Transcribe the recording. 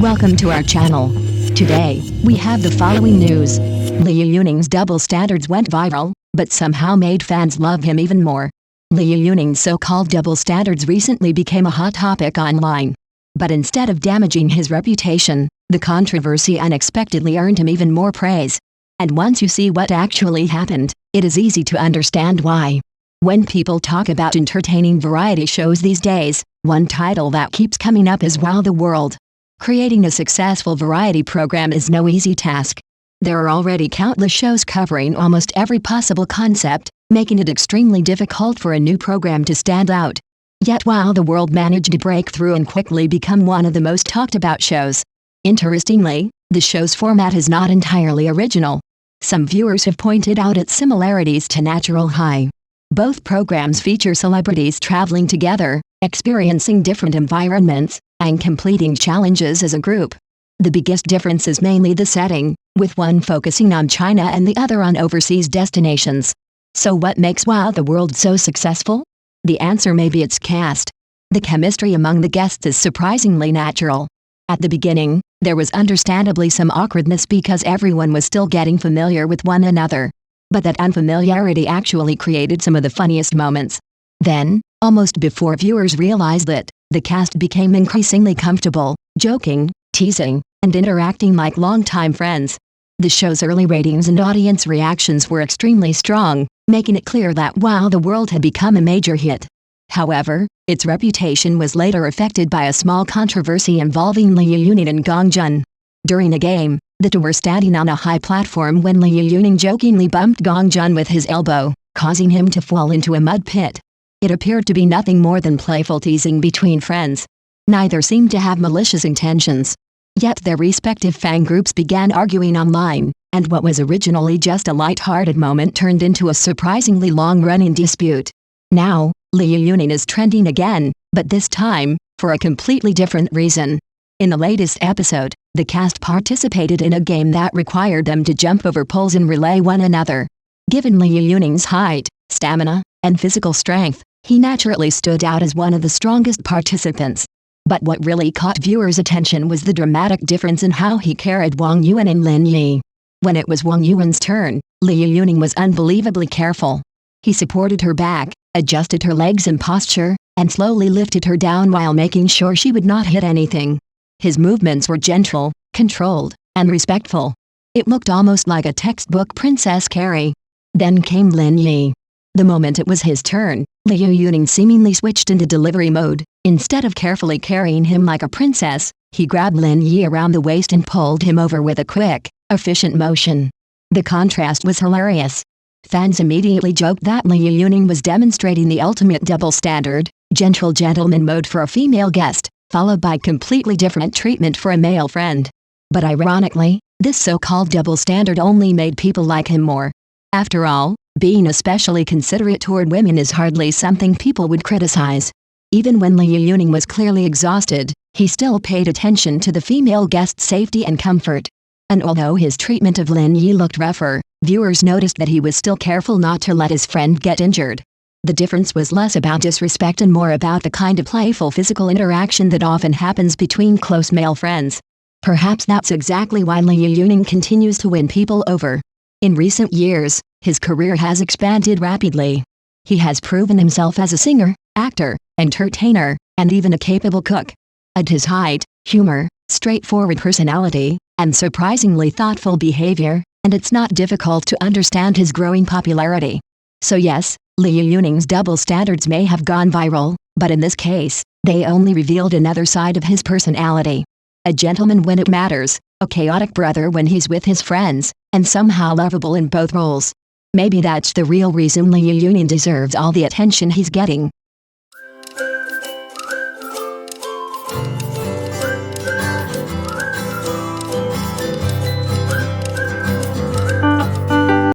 Welcome to our channel. Today, we have the following news. Liu Yuning's double standards went viral, but somehow made fans love him even more. Liu Yuning's so-called double standards recently became a hot topic online. But instead of damaging his reputation, the controversy unexpectedly earned him even more praise. And once you see what actually happened, it is easy to understand why. When people talk about entertaining variety shows these days, one title that keeps coming up is Wow the World. Creating a successful variety program is no easy task. There are already countless shows covering almost every possible concept, making it extremely difficult for a new program to stand out. Yet Wow the World managed to break through and quickly become one of the most talked about shows. Interestingly, the show's format is not entirely original. Some viewers have pointed out its similarities to Natural High. Both programs feature celebrities traveling together, experiencing different environments, and completing challenges as a group. The biggest difference is mainly the setting, with one focusing on China and the other on overseas destinations. So what makes Wow the World so successful? The answer may be its cast. The chemistry among the guests is surprisingly natural. At the beginning, there was understandably some awkwardness because everyone was still getting familiar with one another. But that unfamiliarity actually created some of the funniest moments. Then, almost before viewers realized it, the cast became increasingly comfortable, joking, teasing, and interacting like longtime friends. The show's early ratings and audience reactions were extremely strong, making it clear that Wow the World had become a major hit. However, its reputation was later affected by a small controversy involving Liu Yuning and Gong Jun. During a game, the two were standing on a high platform when Liu Yuning jokingly bumped Gong Jun with his elbow, causing him to fall into a mud pit. It appeared to be nothing more than playful teasing between friends. Neither seemed to have malicious intentions. Yet their respective fan groups began arguing online, and what was originally just a light-hearted moment turned into a surprisingly long-running dispute. Now, Liu Yuning is trending again, but this time, for a completely different reason. In the latest episode, the cast participated in a game that required them to jump over poles and relay one another. Given Liu Yuning's height, stamina, and physical strength, he naturally stood out as one of the strongest participants. But what really caught viewers' attention was the dramatic difference in how he carried Wang Yuan and Lin Yi. When it was Wang Yuan's turn, Liu Yuning was unbelievably careful. He supported her back, adjusted her legs and posture, and slowly lifted her down while making sure she would not hit anything. His movements were gentle, controlled, and respectful. It looked almost like a textbook princess carry. Then came Lin Yi. The moment it was his turn, Liu Yuning seemingly switched into delivery mode. Instead of carefully carrying him like a princess, he grabbed Lin Yi around the waist and pulled him over with a quick, efficient motion. The contrast was hilarious. Fans immediately joked that Liu Yuning was demonstrating the ultimate double standard, gentle gentleman mode for a female guest, followed by completely different treatment for a male friend. But ironically, this so-called double standard only made people like him more. After all, being especially considerate toward women is hardly something people would criticize. Even when Liu Yuning was clearly exhausted, he still paid attention to the female guest's safety and comfort. And although his treatment of Lin Yi looked rougher, viewers noticed that he was still careful not to let his friend get injured. The difference was less about disrespect and more about the kind of playful physical interaction that often happens between close male friends. Perhaps that's exactly why Liu Yuning continues to win people over. In recent years, his career has expanded rapidly. He has proven himself as a singer, actor, entertainer, and even a capable cook. At his height, humor, straightforward personality, and surprisingly thoughtful behavior, and it's not difficult to understand his growing popularity. So yes, Liu Yuning's double standards may have gone viral, but in this case, they only revealed another side of his personality. A gentleman when it matters, a chaotic brother when he's with his friends, and somehow lovable in both roles. Maybe that's the real reason Liu Yuning deserves all the attention he's getting.